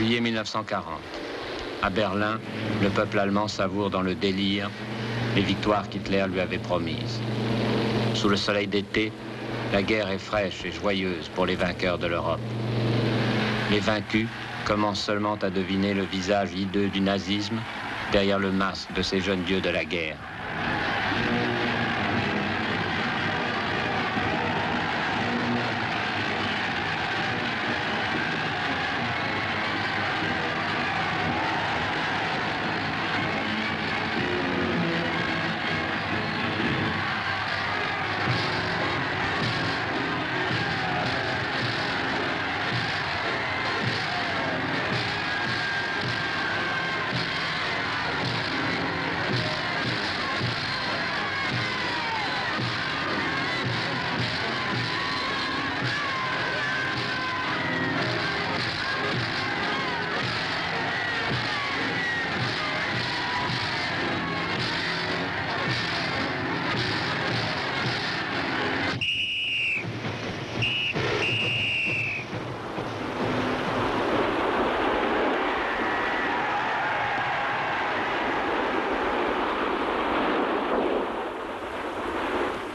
Juillet 1940. À Berlin, le peuple allemand savoure dans le délire les victoires qu'Hitler lui avait promises. Sous le soleil d'été, la guerre est fraîche et joyeuse pour les vainqueurs de l'Europe. Les vaincus commencent seulement à deviner le visage hideux du nazisme derrière le masque de ces jeunes dieux de la guerre.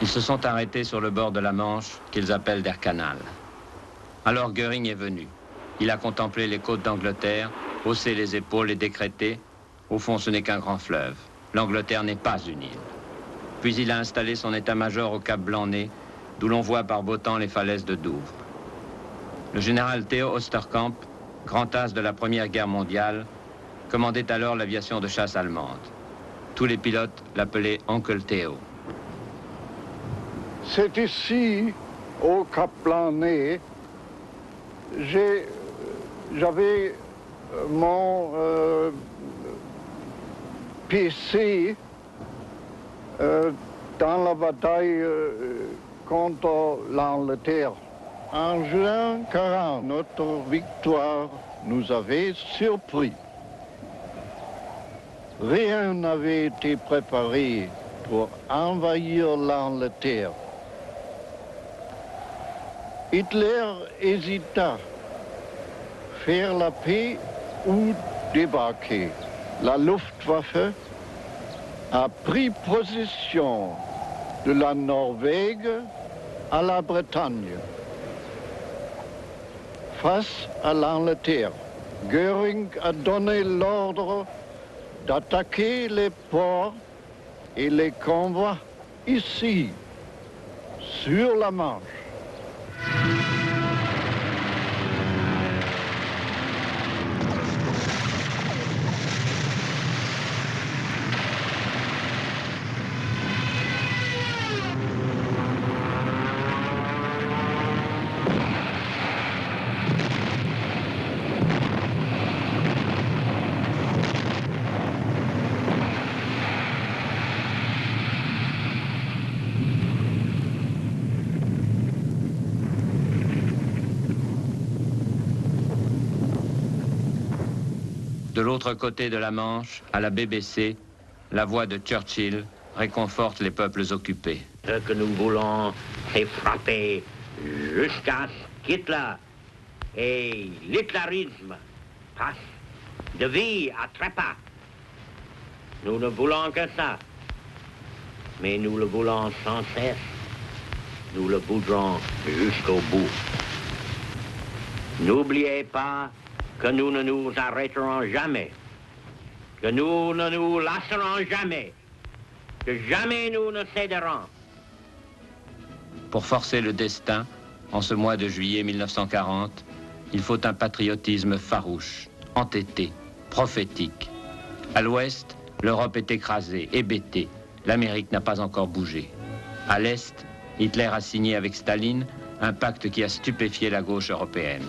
Ils se sont arrêtés sur le bord de la Manche, qu'ils appellent Der Kanal. Alors Göring est venu. Il a contemplé les côtes d'Angleterre, haussé les épaules et décrété « Au fond, ce n'est qu'un grand fleuve. L'Angleterre n'est pas une île. » Puis il a installé son état-major au Cap Blanc-Nez, d'où l'on voit par beau temps les falaises de Douvres. Le général Theo Osterkamp, grand as de la Première Guerre mondiale, commandait alors l'aviation de chasse allemande. Tous les pilotes l'appelaient Oncle Theo. C'est ici, au Cap Blanc-Nez, j'avais mon PC dans la bataille contre l'Angleterre. En juin 40, notre victoire nous avait surpris. Rien n'avait été préparé pour envahir l'Angleterre. Hitler hésita, faire la paix ou débarquer. La Luftwaffe a pris possession de la Norvège à la Bretagne. Face à l'Angleterre, Göring a donné l'ordre d'attaquer les ports et les convois ici, sur la Manche. De l'autre côté de la Manche, à la BBC, la voix de Churchill réconforte les peuples occupés. Ce que nous voulons, c'est frapper jusqu'à ce qu'Hitler et l'hitlérisme passent de vie à trépas. Nous ne voulons que ça, mais nous le voulons sans cesse. Nous le voudrons jusqu'au bout. N'oubliez pas que nous ne nous arrêterons jamais, que nous ne nous lasserons jamais, que jamais nous ne céderons. Pour forcer le destin, en ce mois de juillet 1940, il faut un patriotisme farouche, entêté, prophétique. À l'ouest, l'Europe est écrasée, hébétée. L'Amérique n'a pas encore bougé. À l'est, Hitler a signé avec Staline un pacte qui a stupéfié la gauche européenne.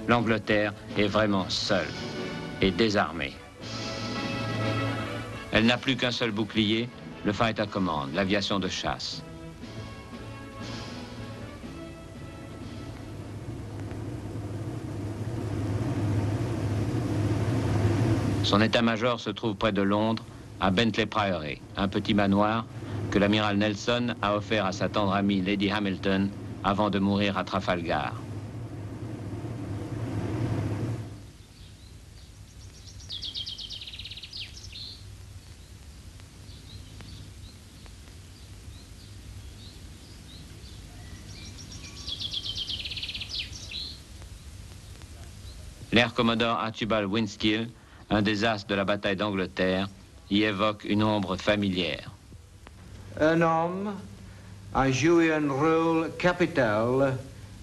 L'Angleterre est vraiment seule et désarmée. Elle n'a plus qu'un seul bouclier, le Fighter Command, l'aviation de chasse. Son état-major se trouve près de Londres, à Bentley Priory, un petit manoir que l'amiral Nelson a offert à sa tendre amie Lady Hamilton avant de mourir à Trafalgar. L'air Commodore Archibald Winskill, un des as de la bataille d'Angleterre, y évoque une ombre familière. Un homme a joué un rôle capital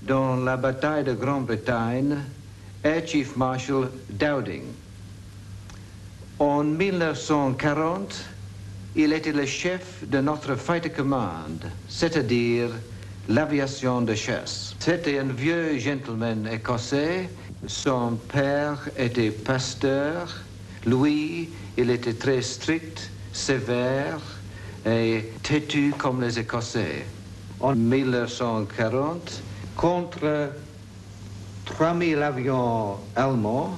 dans la bataille de Grande-Bretagne, Air Chief Marshal Dowding. En 1940, il était le chef de notre Fighter Command, c'est-à-dire l'aviation de chasse. C'était un vieux gentleman écossais. Son père était pasteur. Lui, il était très strict, sévère et têtu comme les Écossais. En 1940, contre 3000 avions allemands,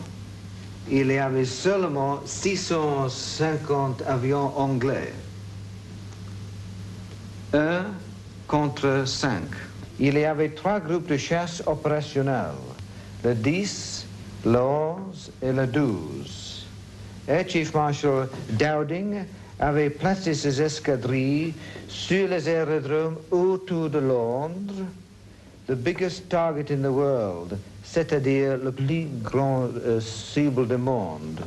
il y avait seulement 650 avions anglais. 1 contre 5. Il y avait 3 groupes de chasse opérationnels, le 10, le 11 et le 12. Air Chief Marshal Dowding avait placé ses escadrilles sur les aérodromes autour de Londres, the biggest target in the world, c'est-à-dire le plus grand cible du monde.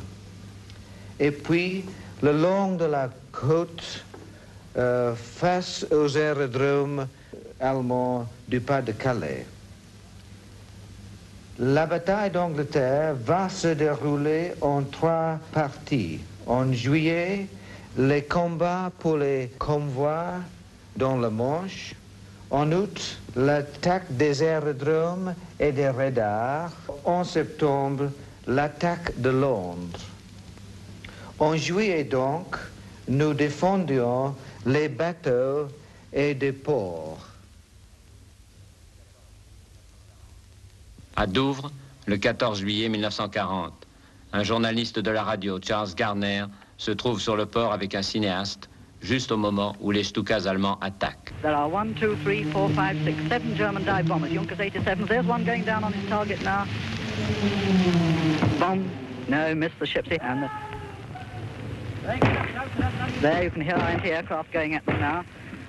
Et puis, le long de la côte, face aux aérodromes allemands du pas de Calais. La bataille d'Angleterre va se dérouler en 3 parties. En juillet, les combats pour les convois dans la Manche. En août, l'attaque des aérodromes et des radars. En septembre, l'attaque de Londres. En juillet donc, nous défendions les bateaux et des ports. À Douvres, le 14 juillet 1940, un journaliste de la radio, Charles Garner, se trouve sur le port avec un cinéaste, juste au moment où les Stukas allemands attaquent. There are 1, 2, 3, 4, 5, 6, 7 German dive bombers, Junkers 87. There's one going down on his target now. Bomb. No, missed the ship. And there you can hear our anti-aircraft going at them now.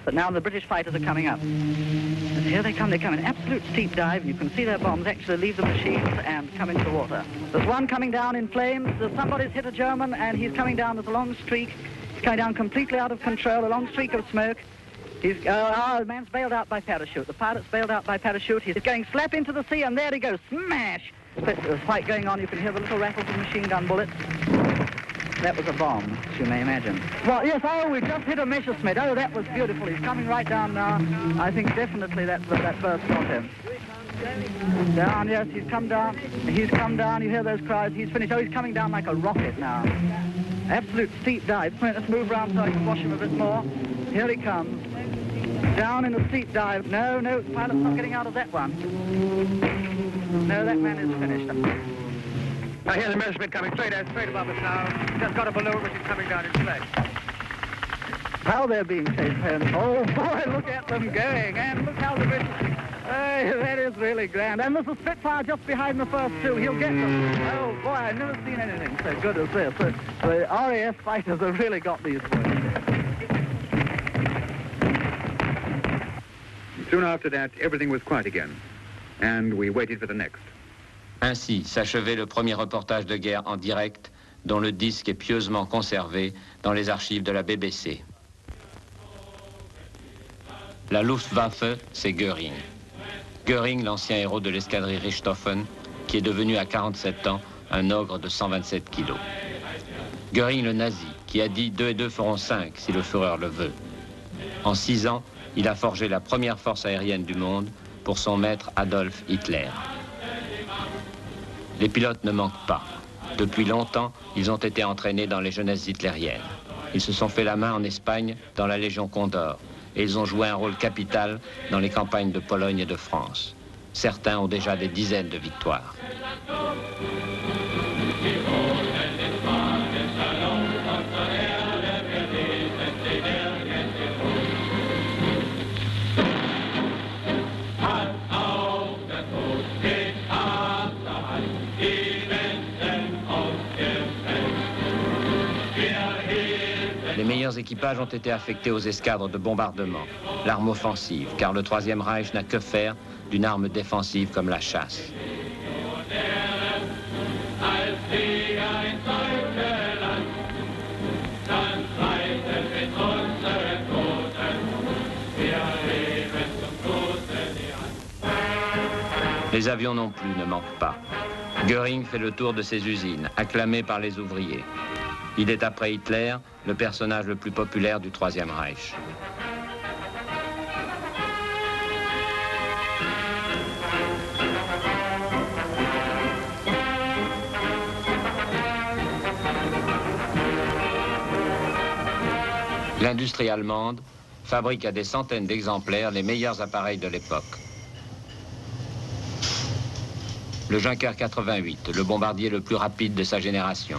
But now the British fighters are coming up. And here they come in absolute steep dive, and you can see their bombs actually leave the machines and come into the water. There's one coming down in flames. Somebody's hit a German, and he's coming down. There's a long streak. He's coming down completely out of control, a long streak of smoke. The man's bailed out by parachute. The pilot's bailed out by parachute. He's going slap into the sea, and there he goes, smash! There's a fight going on. You can hear the little rattles of machine gun bullets. That was a bomb, as you may imagine. Well, yes, we just hit a Messerschmitt. Oh, that was beautiful. He's coming right down now. I think definitely that burst got him. Down, yes, he's come down. He's come down. You hear those cries. He's finished. Oh, he's coming down like a rocket now. Absolute steep dive. Let's move around so I can watch him a bit more. Here he comes. Down in a steep dive. No, the pilot's not getting out of that one. No, that man is finished. I hear the Messerschmitt coming straight above us now. Just got a balloon which is coming down its leg. How they're being chased, and oh boy, look at them going, and look how the British. Hey, that is really grand. And there's a Spitfire just behind the first two. He'll get them. Oh boy, I've never seen anything so good as this. The RAF fighters have really got these boys. Soon after that, everything was quiet again, and we waited for the next. Ainsi s'achevait le premier reportage de guerre en direct, dont le disque est pieusement conservé dans les archives de la BBC. La Luftwaffe, c'est Göring. Göring, l'ancien héros de l'escadrille Richthofen, qui est devenu à 47 ans un ogre de 127 kilos. Göring le nazi, qui a dit 2 et 2 feront 5 si le Führer le veut. En 6 ans, il a forgé la première force aérienne du monde pour son maître Adolf Hitler. Les pilotes ne manquent pas. Depuis longtemps, ils ont été entraînés dans les jeunesses hitlériennes. Ils se sont fait la main en Espagne dans la Légion Condor et ils ont joué un rôle capital dans les campagnes de Pologne et de France. Certains ont déjà des dizaines de victoires. Les meilleurs équipages ont été affectés aux escadres de bombardement, l'arme offensive, car le Troisième Reich n'a que faire d'une arme défensive comme la chasse. Les avions non plus ne manquent pas. Göring fait le tour de ses usines, acclamé par les ouvriers. Il est après Hitler le personnage le plus populaire du Troisième Reich. L'industrie allemande fabrique à des centaines d'exemplaires les meilleurs appareils de l'époque. Le Junker 88, le bombardier le plus rapide de sa génération.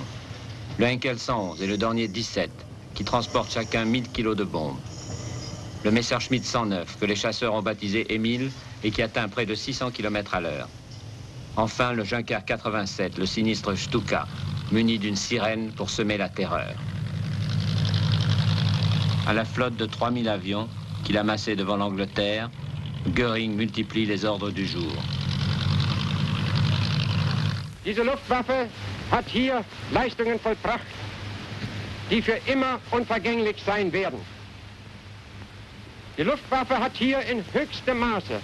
Le Henkel 111 et le Dornier 17, qui transportent chacun 1000 kilos de bombes. Le Messerschmitt 109, que les chasseurs ont baptisé Émile et qui atteint près de 600 km à l'heure. Enfin, le Junker 87, le sinistre Stuka, muni d'une sirène pour semer la terreur. À la flotte de 3000 avions qu'il amassait devant l'Angleterre, Göring multiplie les ordres du jour. Diese Luftwaffe hat hier Leistungen vollbracht, die für immer unvergänglich sein werden. Die Luftwaffe hat hier in höchstem Maße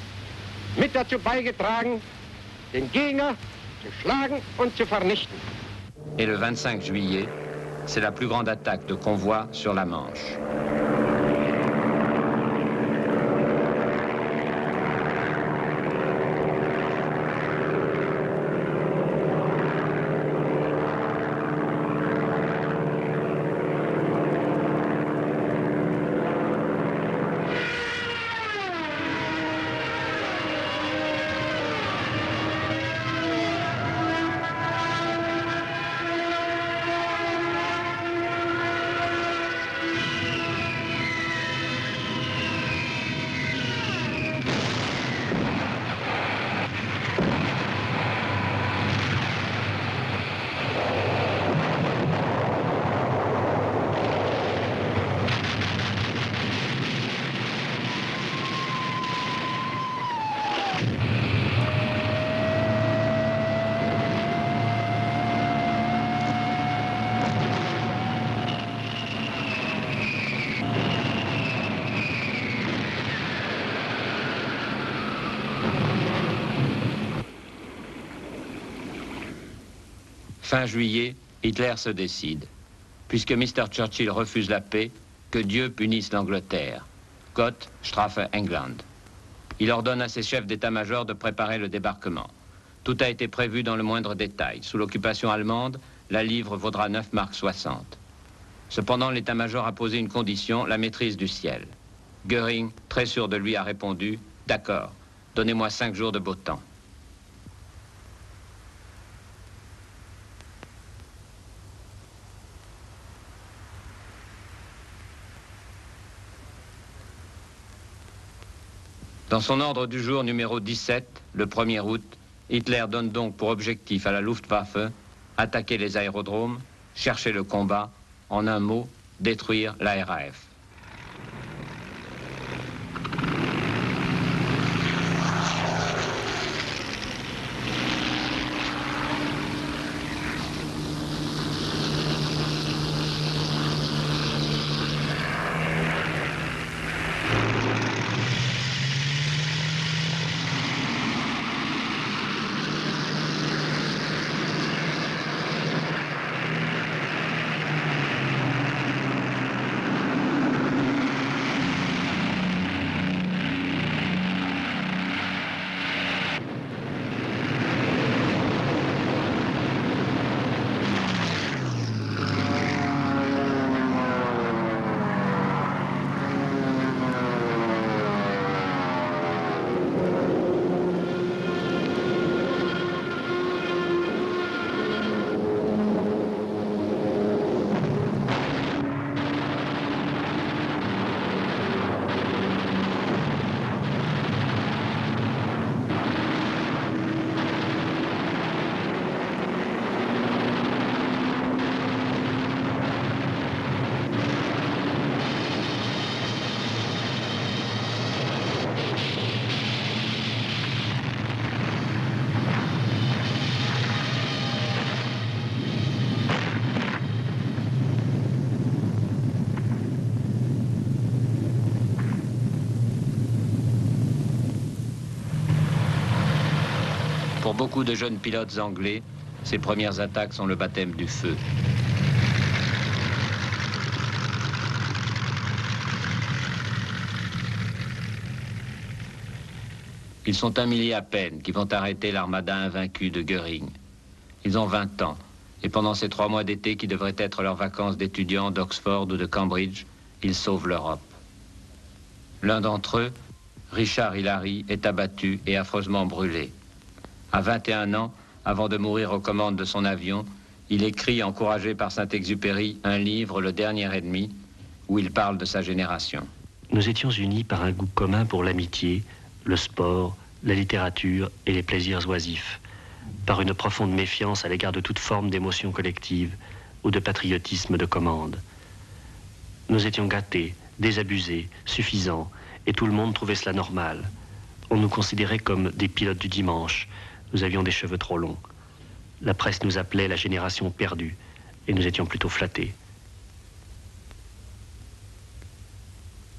mit dazu beigetragen, den Gegner zu schlagen und zu vernichten. Et le 25 juillet, c'est la plus grande attaque de convoi sur la Manche. Fin juillet, Hitler se décide. Puisque Mr. Churchill refuse la paix, que Dieu punisse l'Angleterre. Gott strafe England. Il ordonne à ses chefs d'état-major de préparer le débarquement. Tout a été prévu dans le moindre détail. Sous l'occupation allemande, la livre vaudra 9 marks 60. Cependant, l'état-major a posé une condition, la maîtrise du ciel. Göring, très sûr de lui, a répondu « D'accord, donnez-moi 5 jours de beau temps ». Dans son ordre du jour numéro 17, le 1er août, Hitler donne donc pour objectif à la Luftwaffe attaquer les aérodromes, chercher le combat, en un mot, détruire la RAF. Pour beaucoup de jeunes pilotes anglais, ces premières attaques sont le baptême du feu. Ils sont un millier à peine qui vont arrêter l'armada invaincue de Göring. Ils ont 20 ans, et pendant ces 3 mois d'été qui devraient être leurs vacances d'étudiants d'Oxford ou de Cambridge, ils sauvent l'Europe. L'un d'entre eux, Richard Hillary, est abattu et affreusement brûlé. À 21 ans, avant de mourir aux commandes de son avion, il écrit, encouragé par Saint-Exupéry, un livre, Le Dernier Ennemi, où il parle de sa génération. Nous étions unis par un goût commun pour l'amitié, le sport, la littérature et les plaisirs oisifs, par une profonde méfiance à l'égard de toute forme d'émotion collective ou de patriotisme de commande. Nous étions gâtés, désabusés, suffisants, et tout le monde trouvait cela normal. On nous considérait comme des pilotes du dimanche. Nous avions des cheveux trop longs. La presse nous appelait la génération perdue, et nous étions plutôt flattés.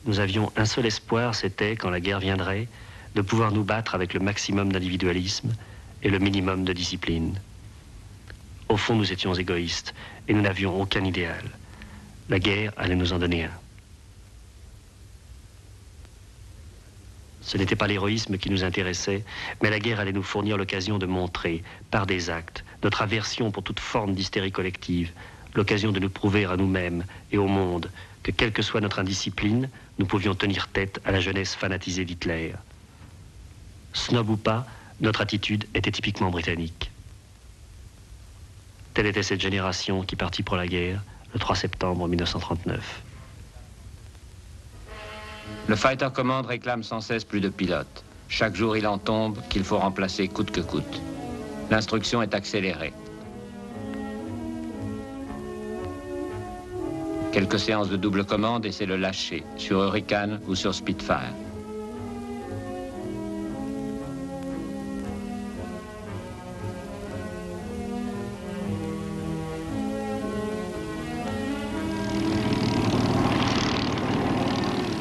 Nous avions un seul espoir, c'était, quand la guerre viendrait, de pouvoir nous battre avec le maximum d'individualisme et le minimum de discipline. Au fond, nous étions égoïstes et nous n'avions aucun idéal. La guerre allait nous en donner un. Ce n'était pas l'héroïsme qui nous intéressait, mais la guerre allait nous fournir l'occasion de montrer, par des actes, notre aversion pour toute forme d'hystérie collective, l'occasion de nous prouver à nous-mêmes et au monde que, quelle que soit notre indiscipline, nous pouvions tenir tête à la jeunesse fanatisée d'Hitler. Snob ou pas, notre attitude était typiquement britannique. Telle était cette génération qui partit pour la guerre le 3 septembre 1939. Le Fighter Command réclame sans cesse plus de pilotes. Chaque jour, il en tombe qu'il faut remplacer coûte que coûte. L'instruction est accélérée. Quelques séances de double commande et c'est le lâcher, sur Hurricane ou sur Spitfire.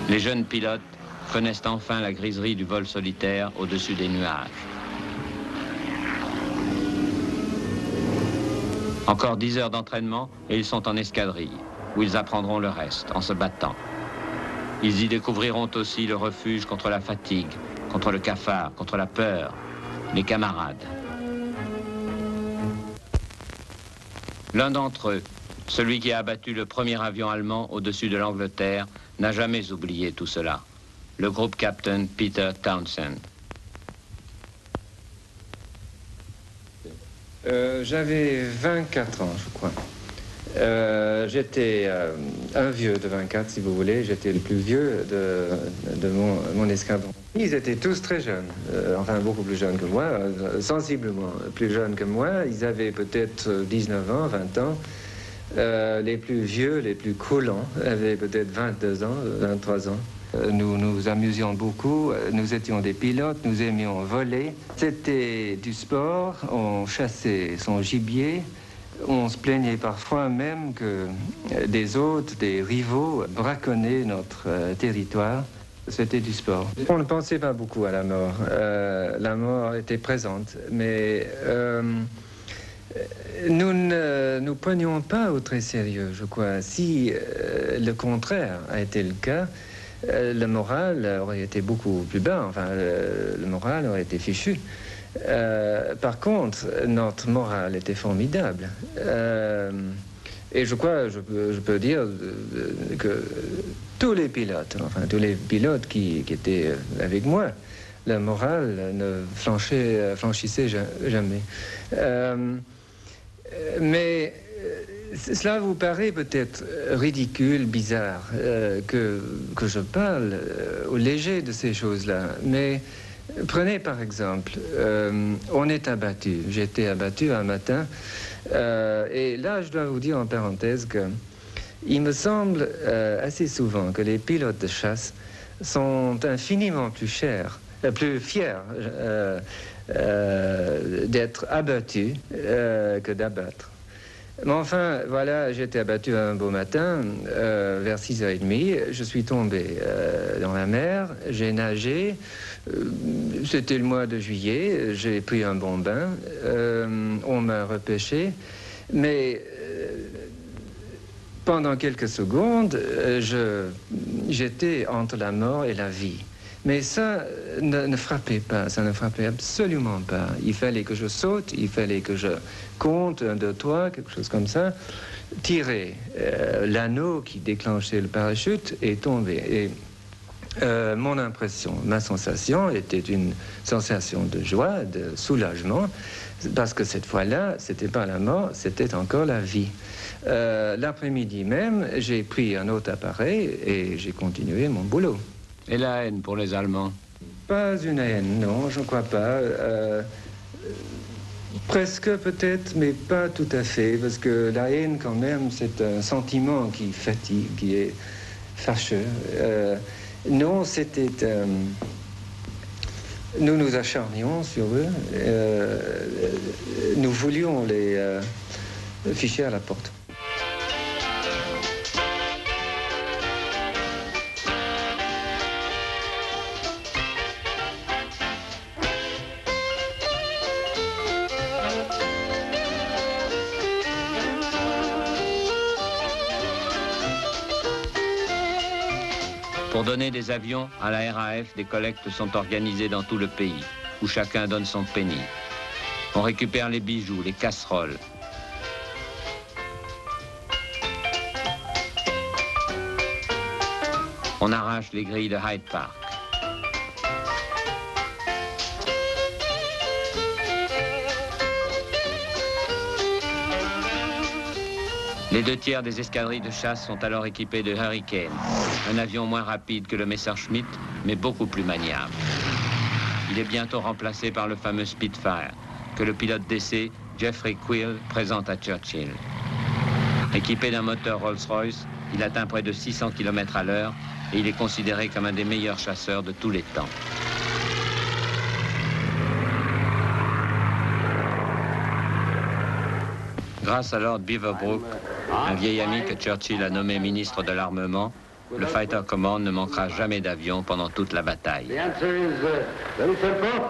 Les jeunes pilotes connaissent enfin la griserie du vol solitaire au-dessus des nuages. Encore 10 heures d'entraînement et ils sont en escadrille, où ils apprendront le reste en se battant. Ils y découvriront aussi le refuge contre la fatigue, contre le cafard, contre la peur, les camarades. L'un d'entre eux, celui qui a abattu le premier avion allemand au-dessus de l'Angleterre, n'a jamais oublié tout cela. Le groupe Captain Peter Townsend. J'avais 24 ans, je crois. J'étais un vieux de 24, si vous voulez. J'étais le plus vieux de mon escadron. Ils étaient tous très jeunes, enfin beaucoup plus jeunes que moi, sensiblement plus jeunes que moi. Ils avaient peut-être 19 ans, 20 ans. Les plus vieux, les plus coulants, avaient peut-être 22 ans, 23 ans. Nous nous amusions beaucoup, nous étions des pilotes, nous aimions voler. C'était du sport, on chassait son gibier, on se plaignait parfois même que des hôtes, des rivaux braconnaient notre territoire. C'était du sport. On ne pensait pas beaucoup à la mort. La mort était présente, mais nous ne nous prenions pas au très sérieux, je crois. Si le contraire a été le cas, le moral aurait été beaucoup plus bas, enfin, le moral aurait été fichu. Par contre, notre morale était formidable. Et je crois, je peux dire que tous les pilotes, enfin tous les pilotes qui étaient avec moi, la morale ne franchissait jamais. Mais cela vous paraît peut-être ridicule, bizarre, que je parle au léger de ces choses-là. Mais prenez par exemple, on est abattu. J'étais abattu un matin. Et là, je dois vous dire en parenthèse que il me semble assez souvent que les pilotes de chasse sont infiniment plus fiers d'être abattus que d'abattre. Mais enfin, voilà, j'étais abattu un beau matin, vers 6h30. Je suis tombé dans la mer, j'ai nagé. C'était le mois de juillet, j'ai pris un bon bain. On m'a repêché. Mais pendant quelques secondes, j'étais entre la mort et la vie. Mais ça ne frappait pas, ça ne frappait absolument pas. Il fallait que je saute, il fallait que je compte 1, 2, 3, quelque chose comme ça, tirer. L'anneau qui déclenchait le parachute est tombé. Et mon impression, ma sensation était une sensation de joie, de soulagement, parce que cette fois-là, c'était pas la mort, c'était encore la vie. L'après-midi même, j'ai pris un autre appareil et j'ai continué mon boulot. Et la haine pour les Allemands? Pas une haine, non, je ne crois pas. Presque peut-être, mais pas tout à fait, parce que la haine, quand même, c'est un sentiment qui fatigue, qui est fâcheux. Non, c'était... nous nous acharnions sur eux. Nous voulions les ficher à la porte. Pour donner des avions à la RAF, des collectes sont organisées dans tout le pays, où chacun donne son penny. On récupère les bijoux, les casseroles. On arrache les grilles de Hyde Park. Les 2/3 des escadrilles de chasse sont alors équipées de Hurricane, un avion moins rapide que le Messerschmitt, mais beaucoup plus maniable. Il est bientôt remplacé par le fameux Spitfire, que le pilote d'essai Jeffrey Quill présente à Churchill. Équipé d'un moteur Rolls-Royce, il atteint près de 600 km à l'heure et il est considéré comme un des meilleurs chasseurs de tous les temps. Grâce à Lord Beaverbrook, un vieil ami que Churchill a nommé ministre de l'armement, le Fighter Command ne manquera jamais d'avions pendant toute la bataille. The answer is very simple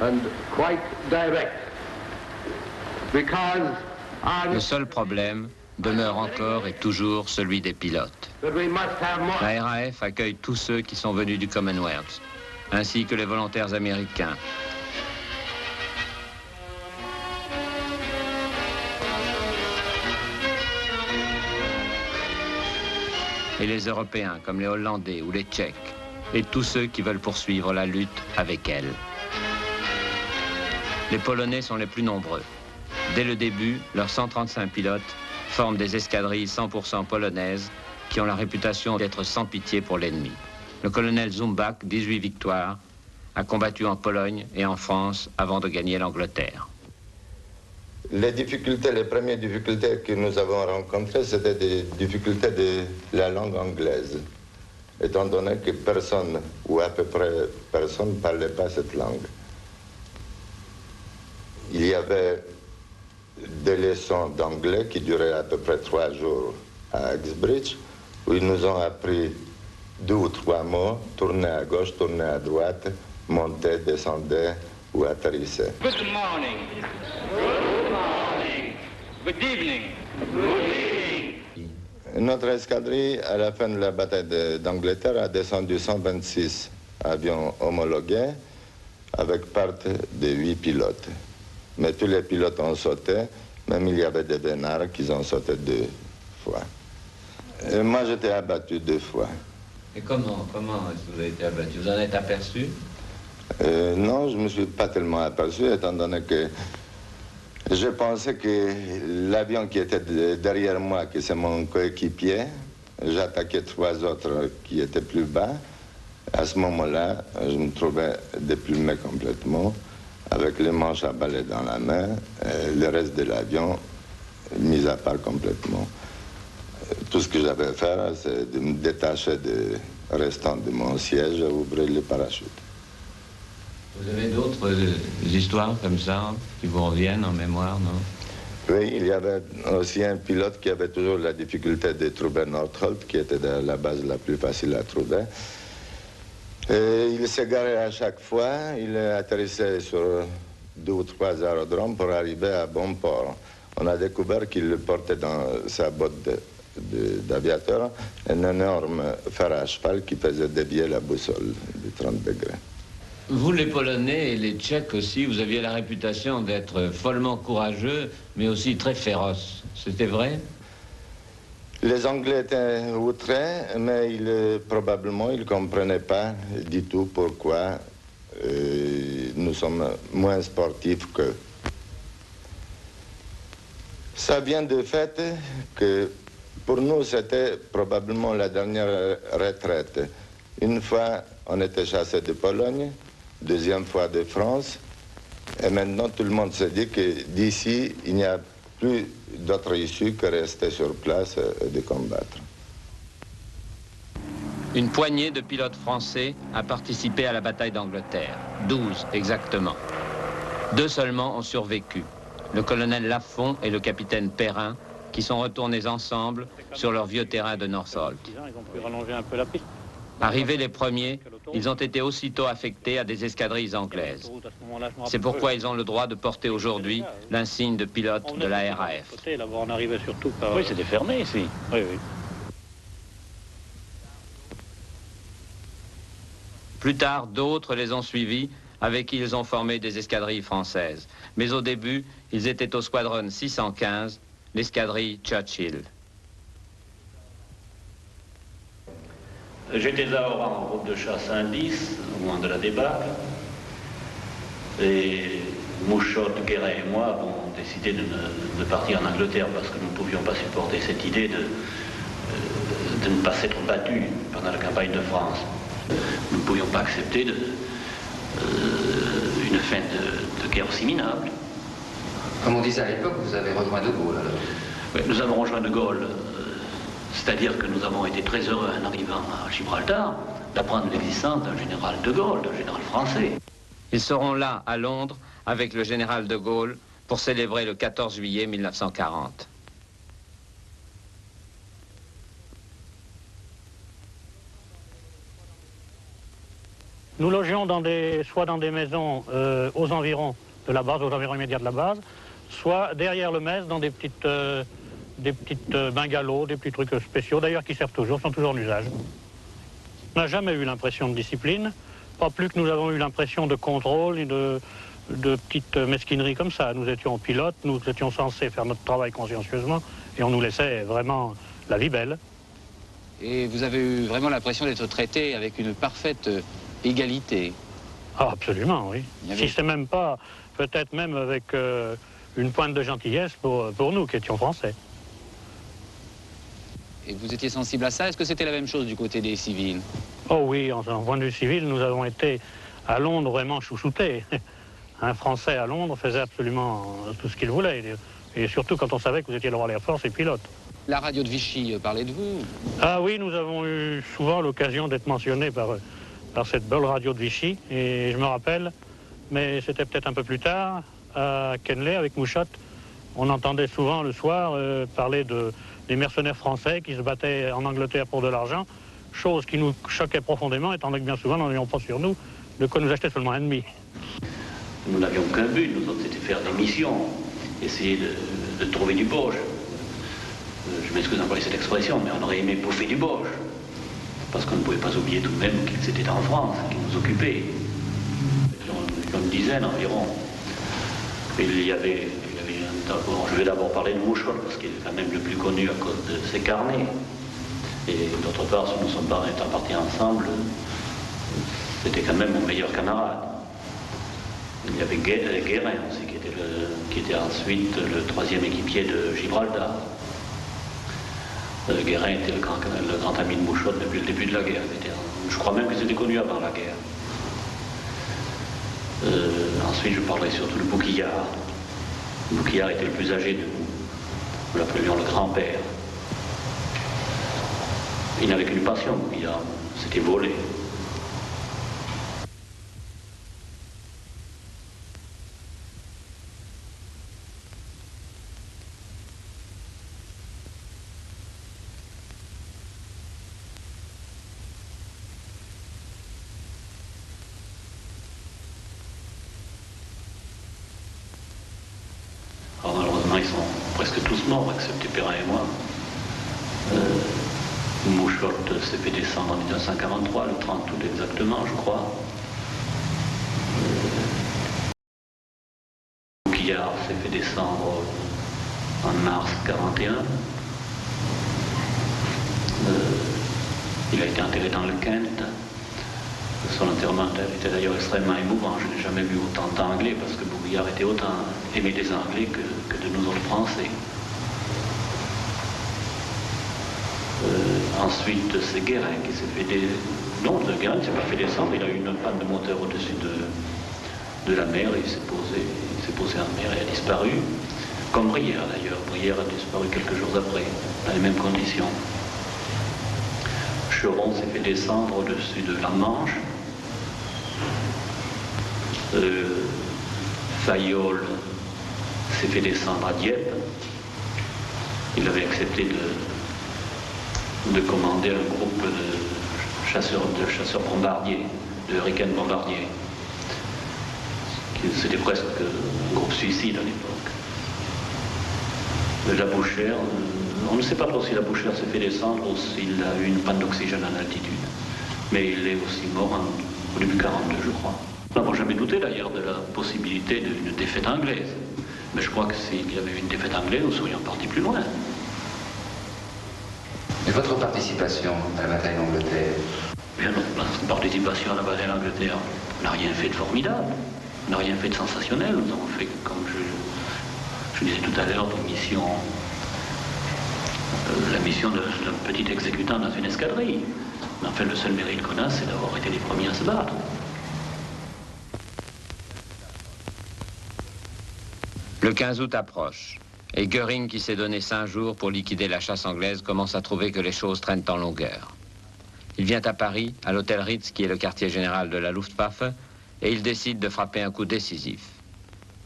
and quite direct. Because Le seul problème demeure encore et toujours celui des pilotes. La RAF accueille tous ceux qui sont venus du Commonwealth, ainsi que les volontaires américains. Et les Européens, comme les Hollandais ou les Tchèques, et tous ceux qui veulent poursuivre la lutte avec elle. Les Polonais sont les plus nombreux. Dès le début, leurs 135 pilotes forment des escadrilles 100% polonaises qui ont la réputation d'être sans pitié pour l'ennemi. Le colonel Zumbach, 18 victoires, a combattu en Pologne et en France avant de gagner l'Angleterre. Les premières difficultés que nous avons rencontrées, c'était des difficultés de la langue anglaise, étant donné que personne, ou à peu près personne, ne parlait pas cette langue. Il y avait des leçons d'anglais qui duraient à peu près 3 jours à Exbridge, où ils nous ont appris 2 ou 3 mots, tourner à gauche, tourner à droite, monter, descendre ou atterrisser. Good morning. Good morning. Good evening. Good evening. Notre escadrille, à la fin de la bataille d'Angleterre, a descendu 126 avions homologués avec part de 8 pilotes. Mais tous les pilotes ont sauté, même il y avait des vénards qui ont sauté 2 fois. Et moi, j'étais abattu 2 fois. Et comment est-ce que vous avez été abattu? Vous en êtes aperçu? Non, je ne me suis pas tellement aperçu, étant donné que je pensais que l'avion qui était derrière moi, que c'est mon coéquipier, j'attaquais 3 autres qui étaient plus bas. À ce moment-là, je me trouvais déplumé complètement, avec les manches à balai dans la main, et le reste de l'avion mis à part complètement. Tout ce que j'avais à faire, c'est de me détacher des restants de mon siège et ouvrir le parachute. Vous avez d'autres histoires comme ça qui vous reviennent en mémoire, non? Oui, il y avait aussi un pilote qui avait toujours la difficulté de trouver Nordholt, qui était la base la plus facile à trouver. Et il s'égarait à chaque fois, il atterrissait sur 2 ou 3 aérodromes pour arriver à bon port. On a découvert qu'il portait dans sa botte d'aviateur un énorme fer à cheval qui faisait dévier la boussole de 30 degrés. Vous, les Polonais et les Tchèques aussi, vous aviez la réputation d'être follement courageux, mais aussi très féroces. C'était vrai? Les Anglais étaient outrés, mais probablement ils ne comprenaient pas du tout pourquoi nous sommes moins sportifs qu'eux. Ça vient du fait que pour nous, c'était probablement la dernière retraite. Une fois, on était chassé de Pologne, deuxième fois de France, et maintenant tout le monde se dit que d'ici, il n'y a plus d'autre issue que rester sur place et de combattre. Une poignée de pilotes français a participé à la bataille d'Angleterre. 12 exactement. 2 seulement ont survécu. Le colonel Lafont et le capitaine Perrin, qui sont retournés ensemble sur leur vieux terrain de Northolt. Arrivés les premiers, ils ont été aussitôt affectés à des escadrilles anglaises. C'est pourquoi ils ont le droit de porter aujourd'hui l'insigne de pilote de la RAF. Oui, c'était fermé ici. Oui, oui. Plus tard, d'autres les ont suivis, avec qui ils ont formé des escadrilles françaises. Mais au début, ils étaient au squadron 615, l'escadrille Churchill. J'étais là au rang en groupe de chasse 1-10, au moment de la débâcle. Et Mouchot, Guérin et moi avons décidé de partir en Angleterre parce que nous ne pouvions pas supporter cette idée de ne pas s'être battus pendant la campagne de France. Nous ne pouvions pas accepter une fin de guerre aussi minable. Comme on disait à l'époque, vous avez rejoint De Gaulle alors? Oui, nous avons rejoint De Gaulle. C'est-à-dire que nous avons été très heureux en arrivant à Gibraltar d'apprendre l'existence d'un général de Gaulle, d'un général français. Ils seront là, à Londres, avec le général de Gaulle, pour célébrer le 14 juillet 1940. Nous logeons soit dans des maisons aux environs de la base, aux environs immédiats de la base, soit derrière le mess dans des petites bungalows, des petits trucs spéciaux, d'ailleurs qui servent toujours, sont toujours en usage. On n'a jamais eu l'impression de discipline, pas plus que nous avons eu l'impression de contrôle et de petites mesquineries comme ça. Nous étions pilotes, nous étions censés faire notre travail consciencieusement et on nous laissait vraiment la vie belle. Et vous avez eu vraiment l'impression d'être traité avec une parfaite égalité? Ah, absolument, oui. Si c'est même pas, peut-être même avec une pointe de gentillesse pour nous qui étions français. Et vous étiez sensible à ça? Est-ce que c'était la même chose du côté des civils? Oh oui, en point de vue civil, nous avons été à Londres vraiment chouchoutés. Un Français à Londres faisait absolument tout ce qu'il voulait. Et surtout quand on savait que vous étiez le roi de l'Air Force et pilote. La radio de Vichy parlait de vous? Ah oui, nous avons eu souvent l'occasion d'être mentionnés par cette belle radio de Vichy. Et je me rappelle, mais c'était peut-être un peu plus tard, à Kenley avec Mouchot, on entendait souvent le soir parler des mercenaires français qui se battaient en Angleterre pour de l'argent, chose qui nous choquait profondément, étant donné que bien souvent, nous n'avions pas sur nous de quoi nous acheter seulement un demi. Nous n'avions qu'un but, nous autres, c'était faire des missions, essayer de trouver du boche. Je m'excuse d'employer cette expression, mais on aurait aimé bouffer du boche. Parce qu'on ne pouvait pas oublier tout de même qu'ils étaient en France, qu'ils nous occupaient. Une dizaine environ. Et il y avait bon, je vais d'abord parler de Mouchot, parce qu'il est quand même le plus connu à cause de ses carnets. Et d'autre part, si nous sommes étant partis ensemble, c'était quand même mon meilleur camarade. Il y avait Guérin aussi, qui était ensuite le 3e équipier de Gibraltar. Guérin était le grand ami de Mouchot depuis le début de la guerre. Je crois même qu'ils étaient connus avant la guerre. Ensuite, je parlerai surtout de Bouquillard. Bouquillard était le plus âgé de nous. Nous l'appelions le grand-père. Il n'avait qu'une passion, Bouquillard, c'était voler. presque tous morts, excepté Perrin et moi. Mouchotte s'est fait descendre en 1943, le 30 août exactement, je crois. Bouquillard s'est fait descendre en mars 41. Il a été enterré dans le Kent. Son enterrement était d'ailleurs extrêmement émouvant. Je n'ai jamais vu autant d'Anglais parce que Bouquillard était autant aimé des Anglais que de nous autres Français. Ensuite, c'est Guérin qui s'est fait Non, Guérin ne s'est pas fait descendre. Il a eu une panne de moteur au-dessus de la mer. Il s'est posé en mer et a disparu. Comme Brière d'ailleurs. Brière a disparu quelques jours après, dans les mêmes conditions. Cheron s'est fait descendre au-dessus de la Manche. Fayolle s'est fait descendre à Dieppe. Il avait accepté de commander un groupe de chasseurs bombardiers, de Hurricane bombardiers. C'était presque un groupe suicide à l'époque. Labouchere, on ne sait pas trop si Labouchere s'est fait descendre ou s'il a eu une panne d'oxygène en altitude. Mais il est aussi mort au début 42, je crois. Nous n'avons jamais douté d'ailleurs de la possibilité d'une défaite anglaise. Mais je crois que s'il y avait eu une défaite anglaise, nous serions partis plus loin. Et votre participation à la bataille d'Angleterre? Bien, notre participation à la bataille d'Angleterre, on n'a rien fait de formidable, on n'a rien fait de sensationnel. Nous avons fait, comme je disais tout à l'heure, la mission d'un petit exécutant dans une escadrille. Mais en fait, le seul mérite qu'on a, c'est d'avoir été les premiers à se battre. Le 15 août approche, et Göring, qui s'est donné 5 jours pour liquider la chasse anglaise, commence à trouver que les choses traînent en longueur. Il vient à Paris, à l'hôtel Ritz, qui est le quartier général de la Luftwaffe, et il décide de frapper un coup décisif.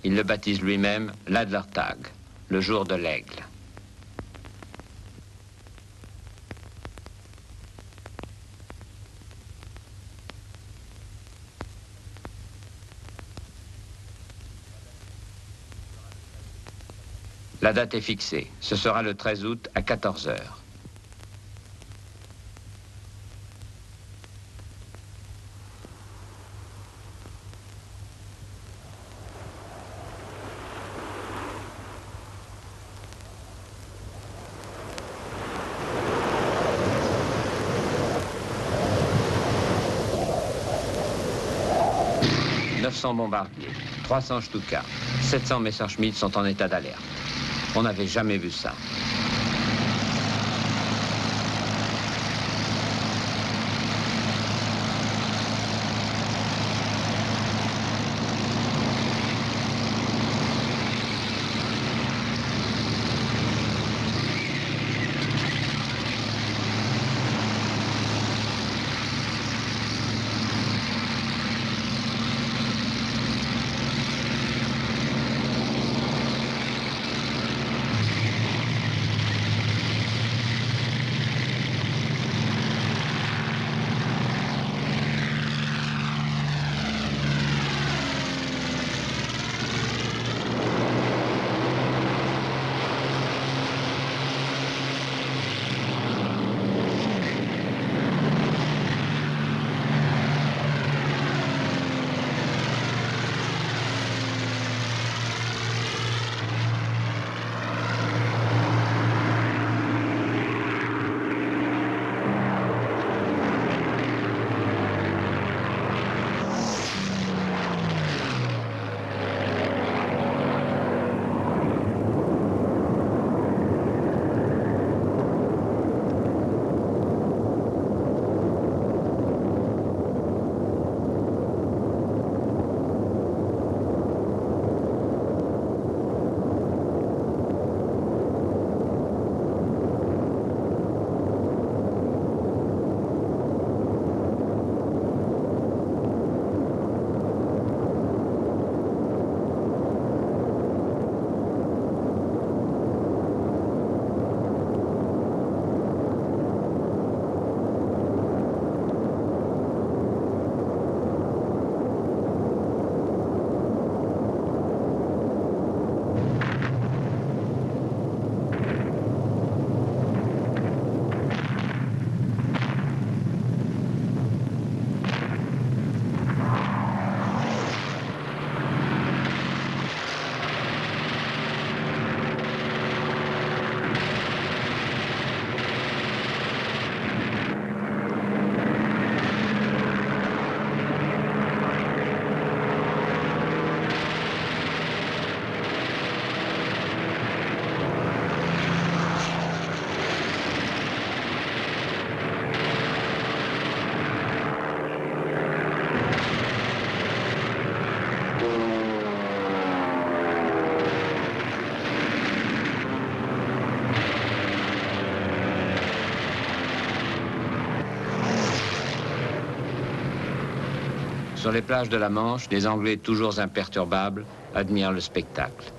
Il le baptise lui-même l'Adlertag, le jour de l'aigle. La date est fixée. Ce sera le 13 août à 14 h. « 900 bombardiers, 300 Stuka, 700 Messerschmitt sont en état d'alerte. On n'avait jamais vu ça. Sur les plages de la Manche, les Anglais, toujours imperturbables, admirent le spectacle.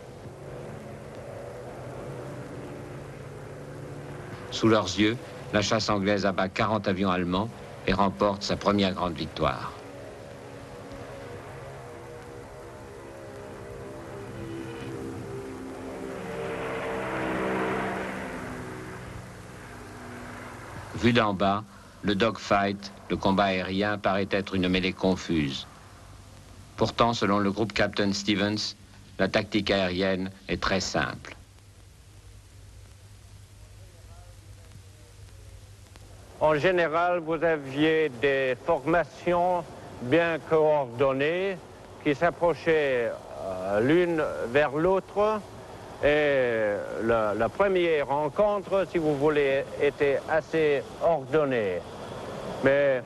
Sous leurs yeux, la chasse anglaise abat 40 avions allemands et remporte sa première grande victoire. Vu d'en bas, le dogfight, le combat aérien, paraît être une mêlée confuse. Pourtant, selon le groupe Captain Stevens, la tactique aérienne est très simple. En général, vous aviez des formations bien coordonnées qui s'approchaient l'une vers l'autre. Et la première rencontre, si vous voulez, était assez ordonnée. Mais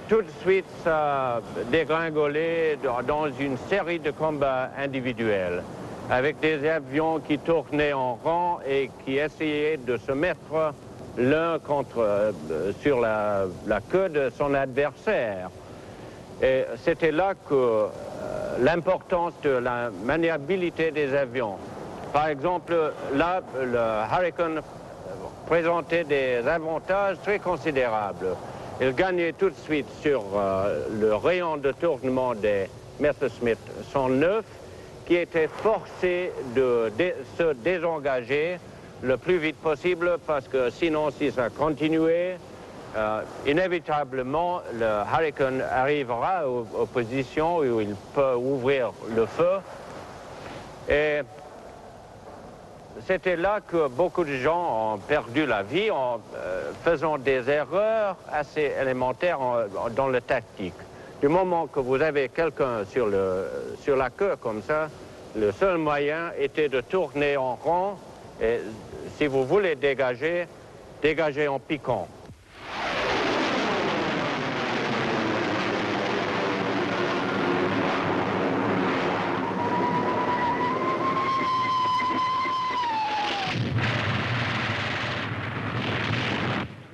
tout de suite, ça a dégringolé dans une série de combats individuels, avec des avions qui tournaient en rang et qui essayaient de se mettre l'un sur la queue de son adversaire. Et c'était là que l'importance de la maniabilité des avions. Par exemple, là, le Hurricane présentait des avantages très considérables. Il gagnait tout de suite sur le rayon de tournement des Messerschmitt 109, qui était forcé de se désengager le plus vite possible, parce que sinon, si ça continuait, inévitablement, le Hurricane arrivera aux positions où il peut ouvrir le feu. Et c'était là que beaucoup de gens ont perdu la vie en faisant des erreurs assez élémentaires dans le tactique. Du moment que vous avez quelqu'un sur la queue comme ça, le seul moyen était de tourner en rond et si vous voulez dégager, dégagez en piquant.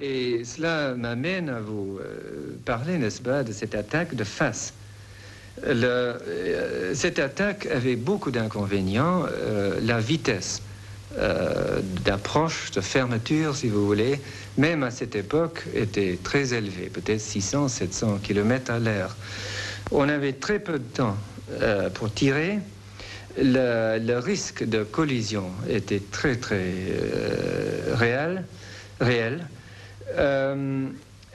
Et cela m'amène à vous parler, n'est-ce pas, de cette attaque de face. Cette attaque avait beaucoup d'inconvénients. La vitesse d'approche, de fermeture, si vous voulez, même à cette époque, était très élevée, peut-être 600-700 km à l'heure. On avait très peu de temps pour tirer. Le risque de collision était très, très réel.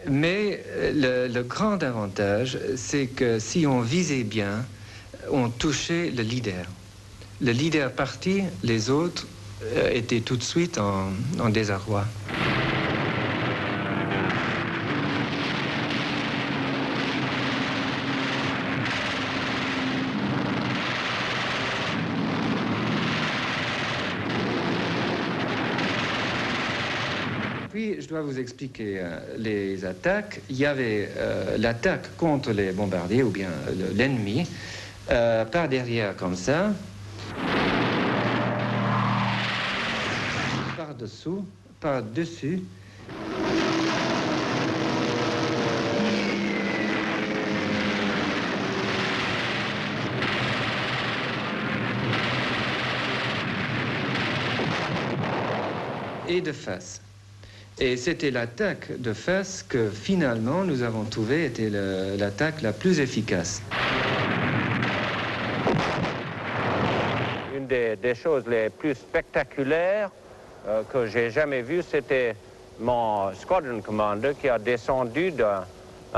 Mais le grand avantage, c'est que si on visait bien, on touchait le leader. Le leader parti, les autres étaient tout de suite en désarroi. Puis, je dois vous expliquer les attaques. Il y avait l'attaque contre les bombardiers, ou bien l'ennemi, par derrière comme ça, par-dessous, par-dessus. Et de face. Et c'était l'attaque de face que finalement nous avons trouvé était l'attaque la plus efficace. Une des choses les plus spectaculaires que j'ai jamais vues, c'était mon squadron commander qui a descendu d'un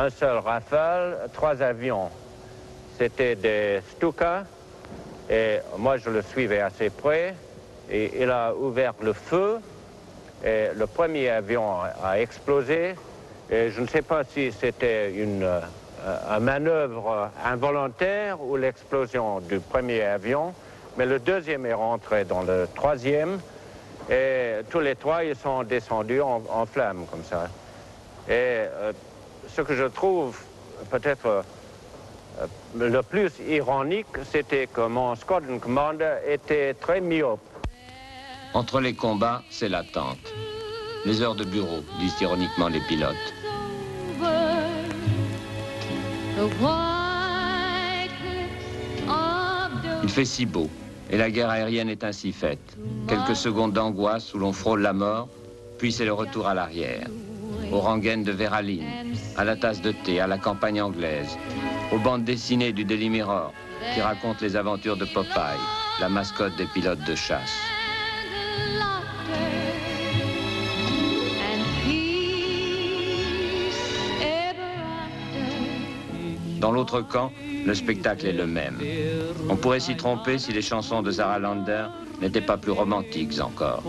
seul Rafale 3 avions. C'était des Stuka et moi je le suivais assez près et il a ouvert le feu. Et le premier avion a explosé et je ne sais pas si c'était une manœuvre involontaire ou l'explosion du premier avion, mais le deuxième est rentré dans le troisième et tous les trois ils sont descendus en flammes comme ça. Et ce que je trouve peut-être le plus ironique, c'était que mon squadron commander était très myope. Entre les combats, c'est l'attente. Les heures de bureau, disent ironiquement les pilotes. The Il fait si beau, et la guerre aérienne est ainsi faite. Quelques secondes d'angoisse où l'on frôle la mort, puis c'est le retour à l'arrière. Aux rengaines de Véraline, à la tasse de thé, à la campagne anglaise, aux bandes dessinées du Daily Mirror qui racontent les aventures de Popeye, la mascotte des pilotes de chasse. Dans l'autre camp, le spectacle est le même. On pourrait s'y tromper si les chansons de Sarah Lander n'étaient pas plus romantiques encore.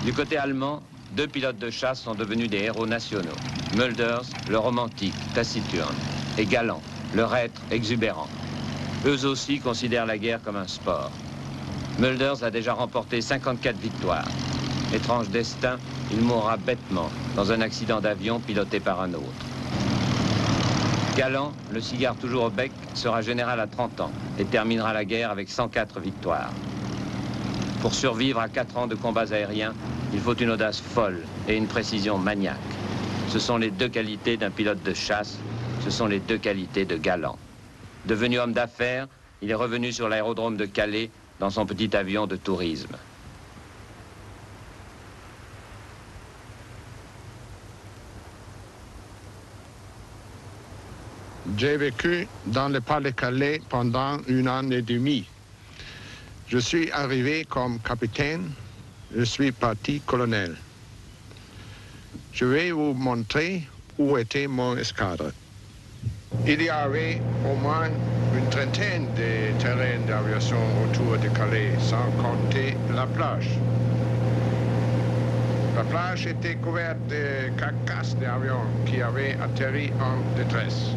Du côté allemand, 2 pilotes de chasse sont devenus des héros nationaux. Mulders, le romantique, taciturne, et Galant, le reître, exubérant. Eux aussi considèrent la guerre comme un sport. Mulders a déjà remporté 54 victoires. Étrange destin, il mourra bêtement dans un accident d'avion piloté par un autre. Galant, le cigare toujours au bec, sera général à 30 ans et terminera la guerre avec 104 victoires. Pour survivre à 4 ans de combats aériens, il faut une audace folle et une précision maniaque. Ce sont les 2 qualités d'un pilote de chasse, ce sont les 2 qualités de Galant. Devenu homme d'affaires, il est revenu sur l'aérodrome de Calais dans son petit avion de tourisme. J'ai vécu dans le Pas-de-Calais pendant 1 an et demi. Je suis arrivé comme capitaine, je suis parti colonel. Je vais vous montrer où était mon escadre. Il y avait au moins une trentaine de terrains d'aviation autour de Calais, sans compter la plage. La plage était couverte de carcasses d'avions qui avaient atterri en détresse.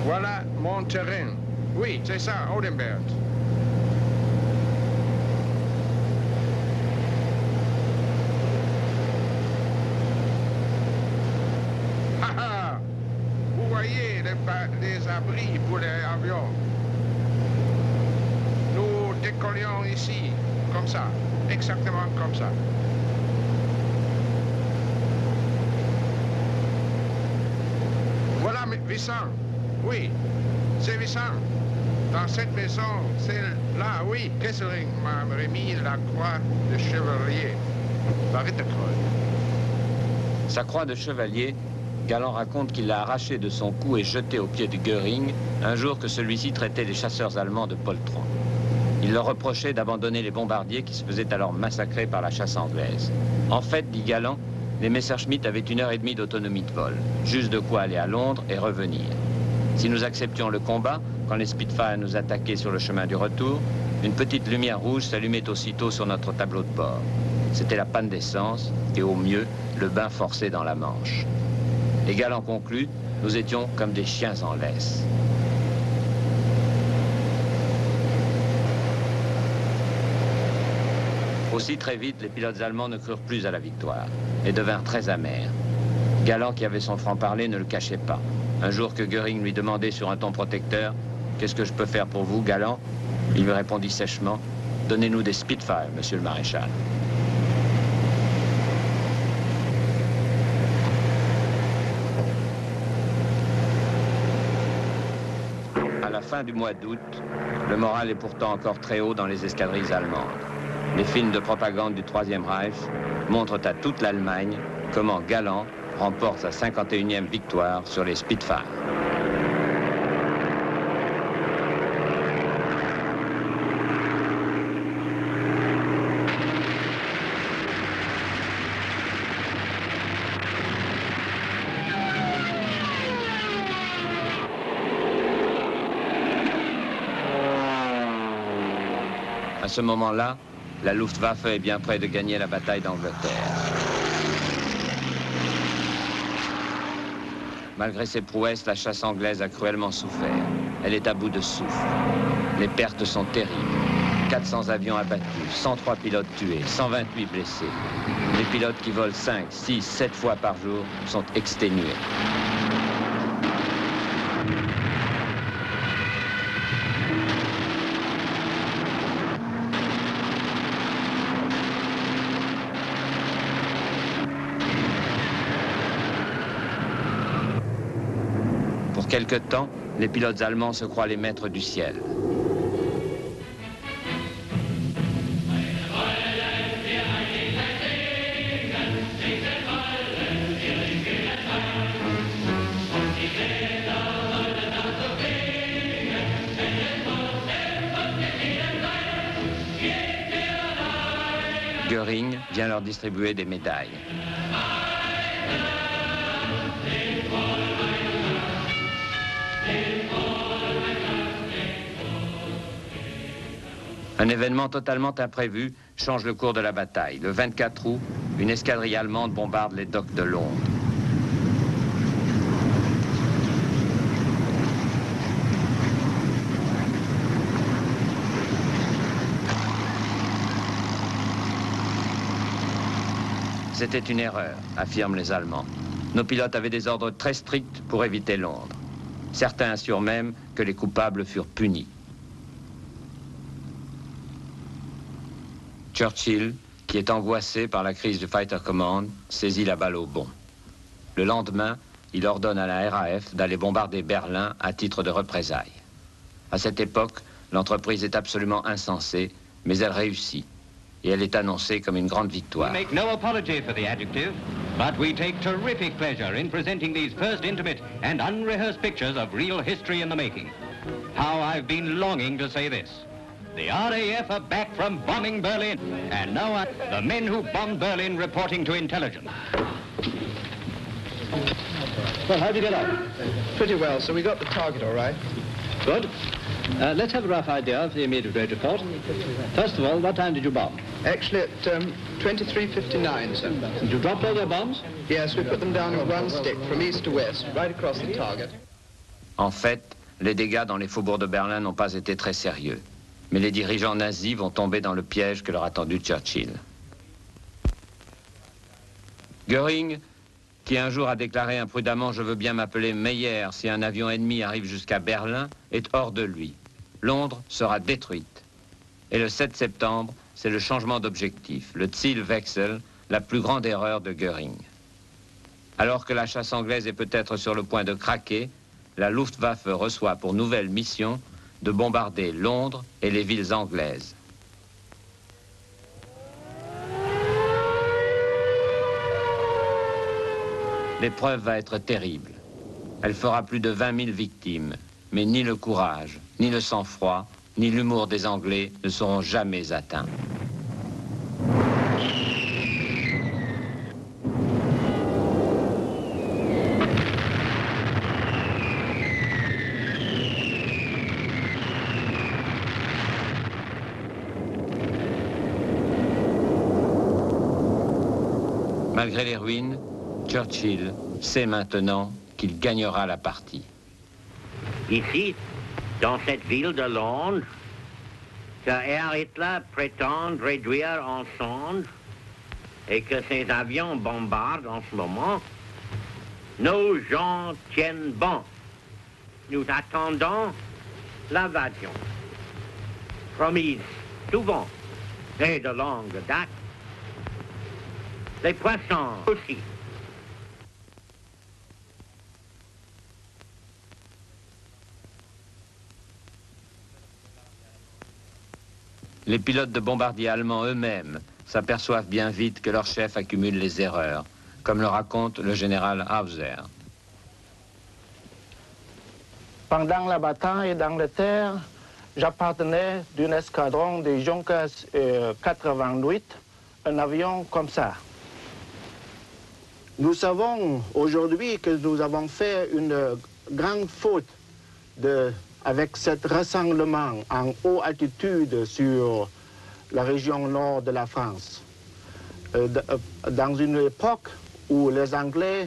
Voilà mon terrain. Oui, c'est ça, Odenberg. Vous voyez les abris pour les avions. Nous décollions ici, comme ça, exactement comme ça. Voilà Vincent. Oui, c'est Vincent. Dans cette maison, c'est là, oui, Kesselring m'a remis la croix de chevalier. La Ritterkreuz. Sa croix de chevalier, Galant raconte qu'il l'a arrachée de son cou et jetée aux pieds de Göring un jour que celui-ci traitait les chasseurs allemands de poltrons. Il leur reprochait d'abandonner les bombardiers qui se faisaient alors massacrer par la chasse anglaise. En fait, dit Galant, les Messerschmitt avaient 1h30 d'autonomie de vol, juste de quoi aller à Londres et revenir. Si nous acceptions le combat, quand les Spitfire nous attaquaient sur le chemin du retour, une petite lumière rouge s'allumait aussitôt sur notre tableau de bord. C'était la panne d'essence et au mieux, le bain forcé dans la Manche. Et Galant conclut, nous étions comme des chiens en laisse. Aussi très vite, les pilotes allemands ne crurent plus à la victoire et devinrent très amers. Galant, qui avait son franc-parler, ne le cachait pas. Un jour que Göring lui demandait sur un ton protecteur « Qu'est-ce que je peux faire pour vous, Galant ?» Il lui répondit sèchement « Donnez-nous des Spitfire, monsieur le maréchal. » À la fin du mois d'août, le moral est pourtant encore très haut dans les escadrilles allemandes. Les films de propagande du Troisième Reich montrent à toute l'Allemagne comment Galant remporte sa 51e victoire sur les Spitfire. À ce moment-là, la Luftwaffe est bien près de gagner la bataille d'Angleterre. Malgré ses prouesses, la chasse anglaise a cruellement souffert. Elle est à bout de souffle. Les pertes sont terribles. 400 avions abattus, 103 pilotes tués, 128 blessés. Les pilotes qui volent 5, 6, 7 fois par jour sont exténués. Pour quelque temps, les pilotes allemands se croient les maîtres du ciel. Göring vient leur distribuer des médailles. Un événement totalement imprévu change le cours de la bataille. Le 24 août, une escadrille allemande bombarde les docks de Londres. C'était une erreur, affirment les Allemands. Nos pilotes avaient des ordres très stricts pour éviter Londres. Certains assurent même que les coupables furent punis. Churchill, qui est angoissé par la crise du Fighter Command, saisit la balle au bond. Le lendemain, il ordonne à la RAF d'aller bombarder Berlin à titre de représailles. À cette époque, l'entreprise est absolument insensée, mais elle réussit. Et elle est annoncée comme une grande victoire. We make no apology for the adjective, but we take terrific pleasure in presenting these first intimate and unrehearsed pictures of real history in the making. How I've been longing to say this. The RAF are back from bombing Berlin, and now the men who bombed Berlin reporting to intelligence. Well, how'd you get on? Pretty well, so we got the target all right. Good. Let's have a rough idea of the immediate rate report. First of all, what time did you bomb? Actually at 23:59, sir. Did you drop all their bombs? Yes, we put them down in one stick from east to west, right across the target. En fait, les dégâts dans les faubourgs de Berlin n'ont pas été très sérieux. Mais les dirigeants nazis vont tomber dans le piège que leur a tendu Churchill. Göring, qui un jour a déclaré imprudemment « Je veux bien m'appeler Meyer si un avion ennemi arrive jusqu'à Berlin », est hors de lui. Londres sera détruite. Et le 7 septembre, c'est le changement d'objectif, le Zielwechsel, la plus grande erreur de Göring. Alors que la chasse anglaise est peut-être sur le point de craquer, la Luftwaffe reçoit pour nouvelle mission de bombarder Londres et les villes anglaises. L'épreuve va être terrible. Elle fera plus de 20 000 victimes, mais ni le courage, ni le sang-froid, ni l'humour des Anglais ne seront jamais atteints. Malgré les ruines, Churchill sait maintenant qu'il gagnera la partie. Ici, dans cette ville de Londres, que Herr Hitler prétend réduire en cendres et que ses avions bombardent en ce moment, nos gens tiennent bon. Nous attendons l'invasion, promise souvent et de longue date. Les poissons aussi. Les pilotes de bombardiers allemands eux-mêmes s'aperçoivent bien vite que leur chef accumule les erreurs, comme le raconte le général Hauser. Pendant la bataille d'Angleterre, j'appartenais d'un escadron de Junkers 88, un avion comme ça. Nous savons aujourd'hui que nous avons fait une grande faute avec ce rassemblement en haute altitude sur la région nord de la France. Dans une époque où les Anglais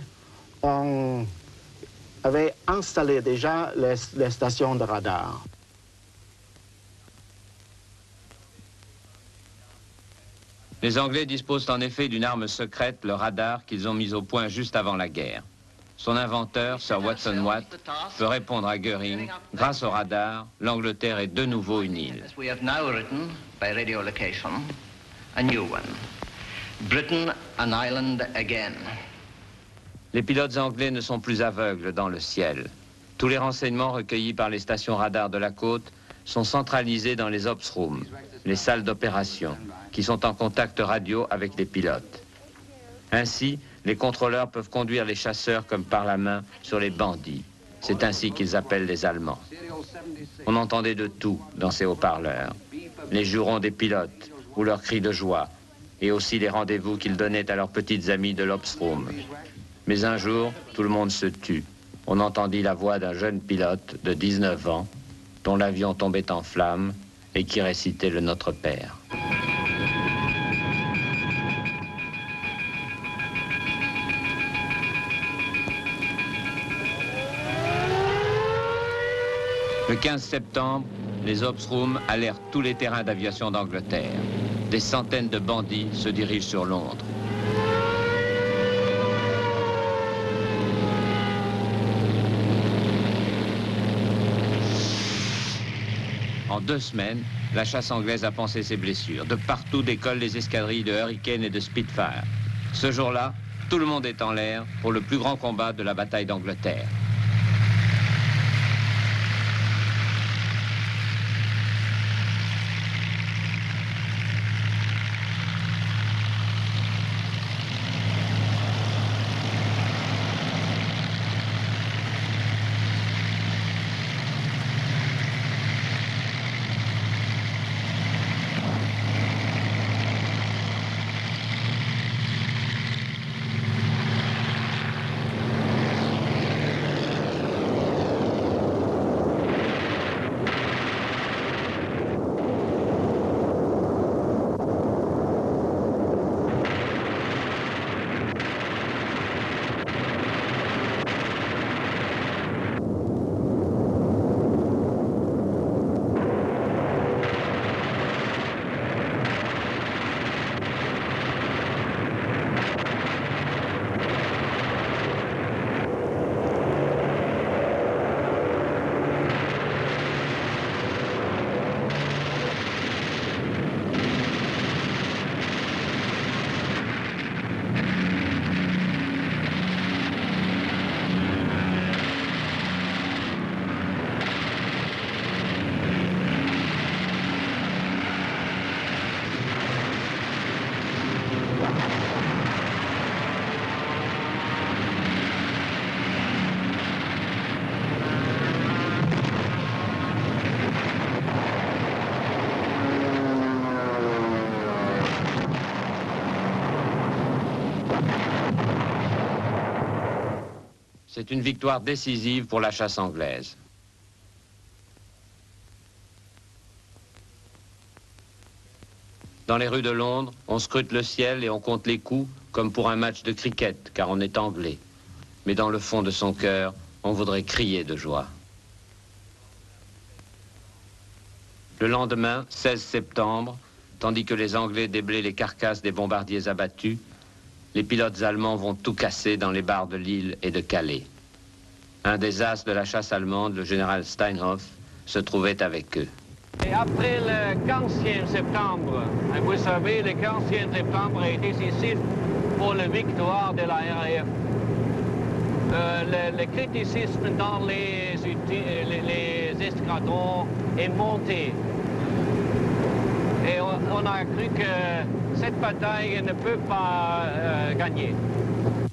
avaient installé déjà les stations de radar. Les Anglais disposent en effet d'une arme secrète, le radar, qu'ils ont mis au point juste avant la guerre. Son inventeur, Sir Watson Watt, peut répondre à Göring. Grâce au radar, l'Angleterre est de nouveau une île. We have now written, by radio location, a new one. Britain, an island again. Les pilotes anglais ne sont plus aveugles dans le ciel. Tous les renseignements recueillis par les stations radars de la côte sont centralisés dans les ops rooms, les salles d'opération, qui sont en contact radio avec les pilotes. Ainsi, les contrôleurs peuvent conduire les chasseurs comme par la main sur les bandits. C'est ainsi qu'ils appellent les Allemands. On entendait de tout dans ces haut-parleurs. Les jurons des pilotes ou leurs cris de joie, et aussi les rendez-vous qu'ils donnaient à leurs petites amies de l'Ops Room. Mais un jour, tout le monde se tut. On entendit la voix d'un jeune pilote de 19 ans, dont l'avion tombait en flammes et qui récitait le Notre Père. Le 15 septembre, les Ops Rooms alertent tous les terrains d'aviation d'Angleterre. Des centaines de bandits se dirigent sur Londres. En 2 semaines, la chasse anglaise a pansé ses blessures. De partout décollent les escadrilles de Hurricane et de Spitfire. Ce jour-là, tout le monde est en l'air pour le plus grand combat de la bataille d'Angleterre. C'est une victoire décisive pour la chasse anglaise. Dans les rues de Londres, on scrute le ciel et on compte les coups comme pour un match de cricket, car on est anglais. Mais dans le fond de son cœur, on voudrait crier de joie. Le lendemain, 16 septembre, tandis que les Anglais déblaient les carcasses des bombardiers abattus, les pilotes allemands vont tout casser dans les bars de Lille et de Calais. Un des as de la chasse allemande, le général Steinhoff, se trouvait avec eux. Et après le 15e septembre, vous savez, le 15e septembre est décisif pour la victoire de la RAF. Le criticisme dans les escadrons est monté. Et on a cru que cette bataille ne peut pas gagner.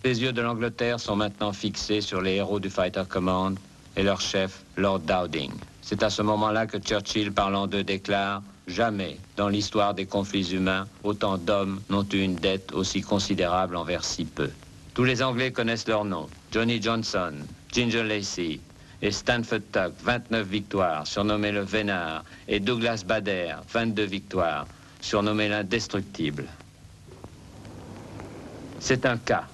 Les yeux de l'Angleterre sont maintenant fixés sur les héros du Fighter Command et leur chef, Lord Dowding. C'est à ce moment-là que Churchill, parlant d'eux, déclare « Jamais, dans l'histoire des conflits humains, autant d'hommes n'ont eu une dette aussi considérable envers si peu. » Tous les Anglais connaissent leurs noms. Johnny Johnson, Ginger Lacey et Stanford Tuck, 29 victoires, surnommé le Vénard, et Douglas Bader, 22 victoires, surnommé l'indestructible. C'est un cas.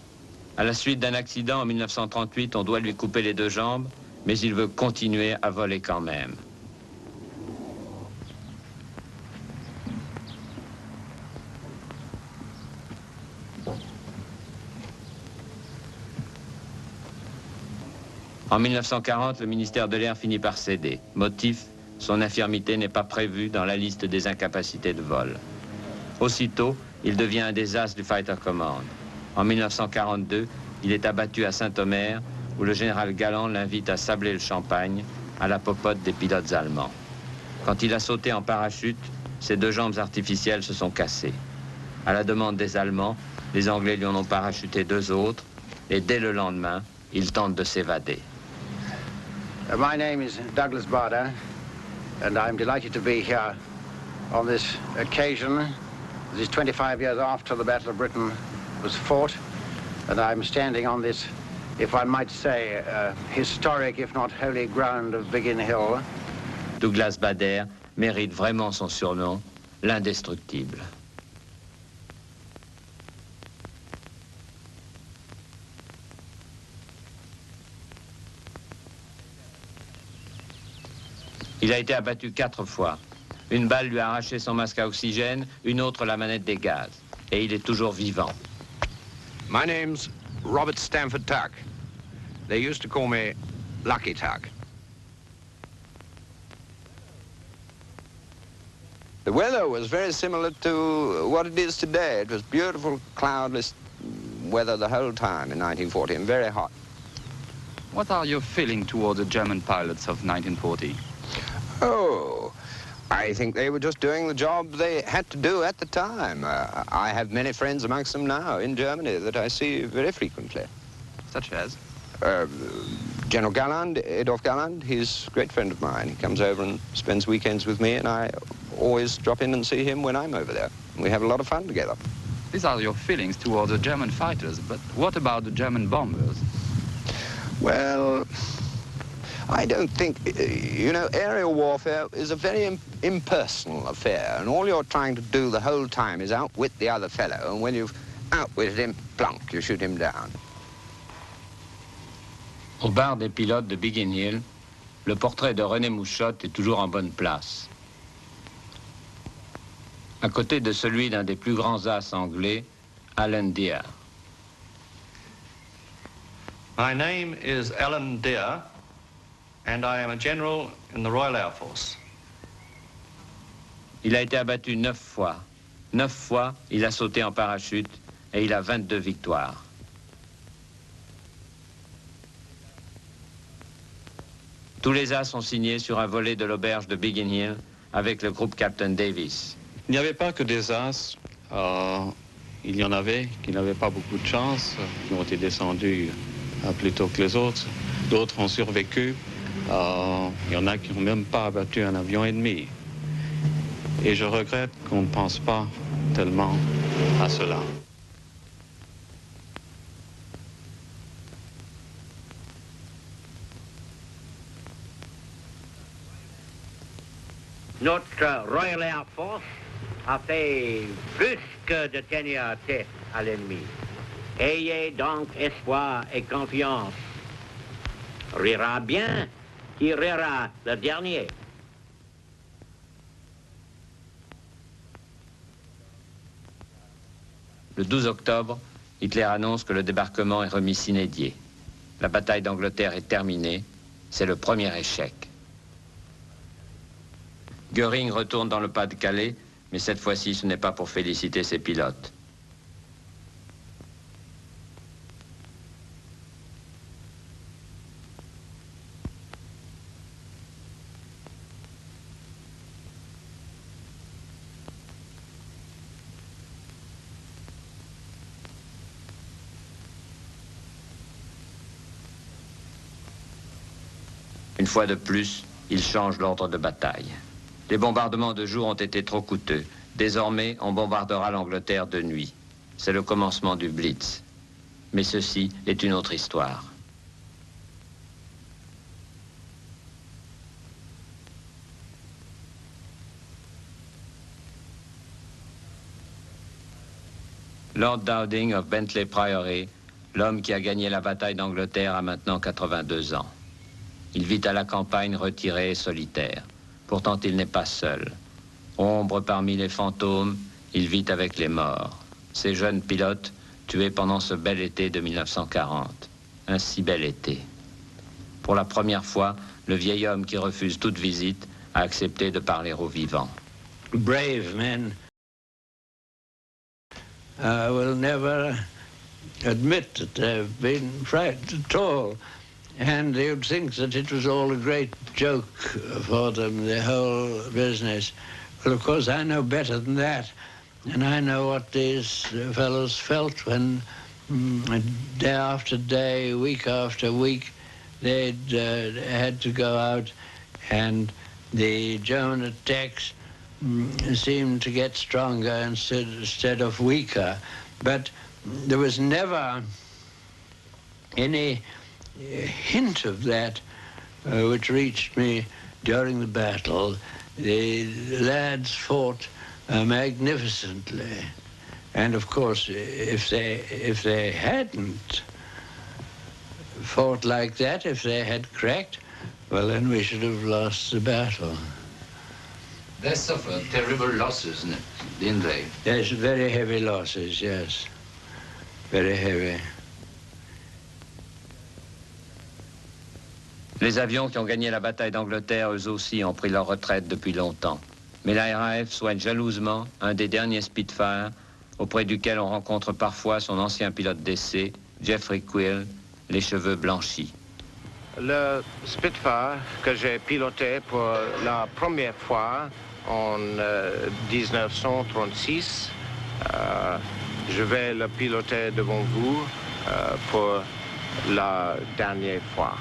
À la suite d'un accident en 1938, on doit lui couper les 2 jambes, mais il veut continuer à voler quand même. En 1940, le ministère de l'Air finit par céder. Motif, son infirmité n'est pas prévue dans la liste des incapacités de vol. Aussitôt, il devient un des as du Fighter Command. En 1942, il est abattu à Saint-Omer, où le général Galland l'invite à sabler le champagne à la popote des pilotes allemands. Quand il a sauté en parachute, ses deux jambes artificielles se sont cassées. À la demande des Allemands, les Anglais lui en ont parachuté deux autres, et dès le lendemain, il tente de s'évader. My name is Douglas Bader, and I'm delighted to be here on this occasion. This is 25 years after the Battle of Britain was fought, and I'm standing on this, if one might say, historic, if not holy ground of Biggin Hill. Douglas Bader mérite vraiment son surnom, l'indestructible. Il a été abattu 4 fois. Une balle lui a arraché son masque à oxygène, une autre la manette des gaz. Et il est toujours vivant. My name's Robert Stanford Tuck. They used to call me Lucky Tuck. The weather was very similar to what it is today. It was beautiful, cloudless weather the whole time in 1940 and very hot. What are your feelings toward the German pilots of 1940? Oh, I think they were just doing the job they had to do at the time. I have many friends amongst them now in Germany that I see very frequently. Such as? General Galland, Adolf Galland, he's a great friend of mine. He comes over and spends weekends with me, and I always drop in and see him when I'm over there. We have a lot of fun together. These are your feelings toward the German fighters, but what about the German bombers? Well, I don't think, you know, aerial warfare is a very impersonal affair, and all you're trying to do the whole time is outwit the other fellow, and when you've outwitted him, plunk, you shoot him down. Au bar des pilotes de Biggin Hill, le portrait de René Mouchotte est toujours en bonne place. À côté de celui d'un des plus grands as anglais, Alan Deer. My name is Alan Deer, and I am a general in the Royal Air Force. Il a été abattu 9 fois. 9 fois, il a sauté en parachute et il a 22 victoires. Tous les as sont signés sur un volet de l'auberge de Biggin Hill avec le groupe Captain Davis. Il n'y avait pas que des as. Il y en avait qui n'avaient pas beaucoup de chance, qui ont été descendus plus tôt que les autres. D'autres ont survécu. Il y en a qui n'ont même pas abattu un avion ennemi. Et je regrette qu'on ne pense pas tellement à cela. Notre Royal Air Force a fait plus que de tenir tête à l'ennemi. Ayez donc espoir et confiance. Rira bien qui rira le dernier. Le 12 octobre, Hitler annonce que le débarquement est remis sine die. La bataille d'Angleterre est terminée. C'est le premier échec. Göring retourne dans le Pas-de-Calais, mais cette fois-ci, ce n'est pas pour féliciter ses pilotes. Une fois de plus, il change l'ordre de bataille. Les bombardements de jour ont été trop coûteux. Désormais, on bombardera l'Angleterre de nuit. C'est le commencement du Blitz. Mais ceci est une autre histoire. Lord Dowding of Bentley Priory, l'homme qui a gagné la bataille d'Angleterre, a maintenant 82 ans. Il vit à la campagne retiré et solitaire. Pourtant, il n'est pas seul. Ombre parmi les fantômes, il vit avec les morts. Ces jeunes pilotes tués pendant ce bel été de 1940. Un si bel été. Pour la première fois, le vieil homme qui refuse toute visite a accepté de parler aux vivants. Brave men will never admit that they've been frightened at all. And you'd think that it was all a great joke for them, the whole business. Well, of course, I know better than that. And I know what these fellows felt when day after day, week after week, they'd had to go out, and the German attacks seemed to get stronger instead of weaker. But there was never any hint of that which reached me during the battle. The lads fought magnificently, and of course, if they hadn't fought like that, if they had cracked, well, then we should have lost the battle. They suffered terrible losses, didn't they? There's very heavy losses, yes, very heavy. Les avions qui ont gagné la bataille d'Angleterre, eux aussi, ont pris leur retraite depuis longtemps. Mais la RAF soigne jalousement un des derniers Spitfire, auprès duquel on rencontre parfois son ancien pilote d'essai, Jeffrey Quill, les cheveux blanchis. Le Spitfire que j'ai piloté pour la première fois en 1936, je vais le piloter devant vous pour la dernière fois.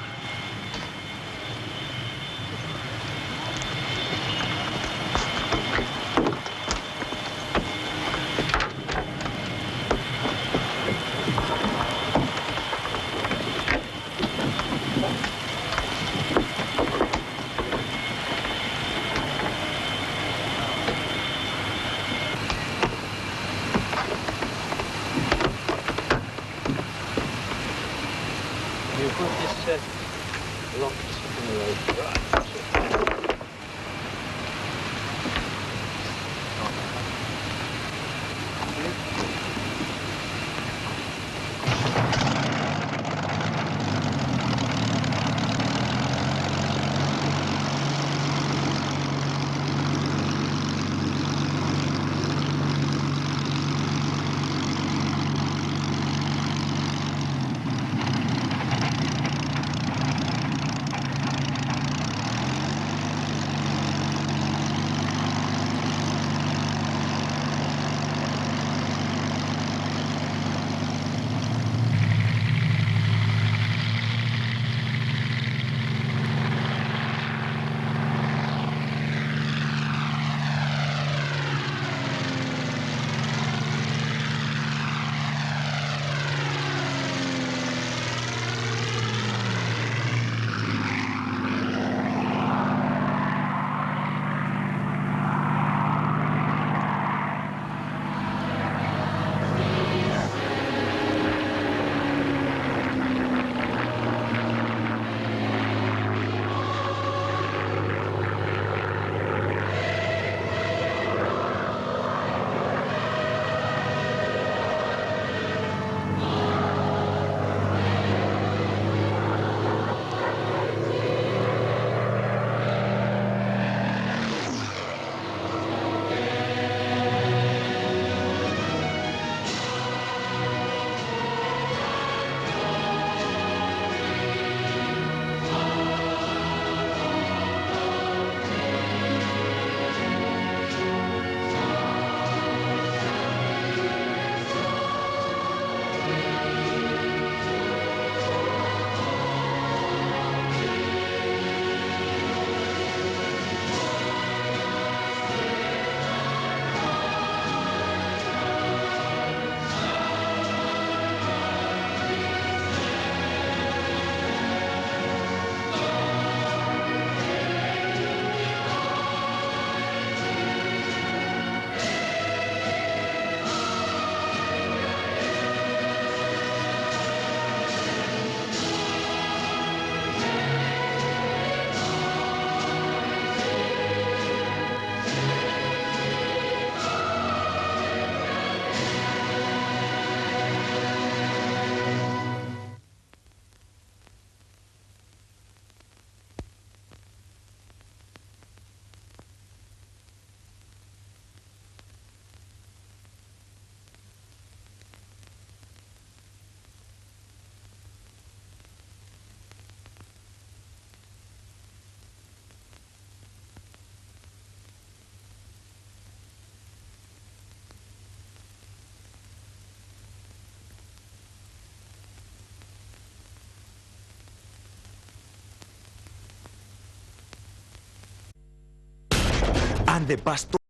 and the bastard.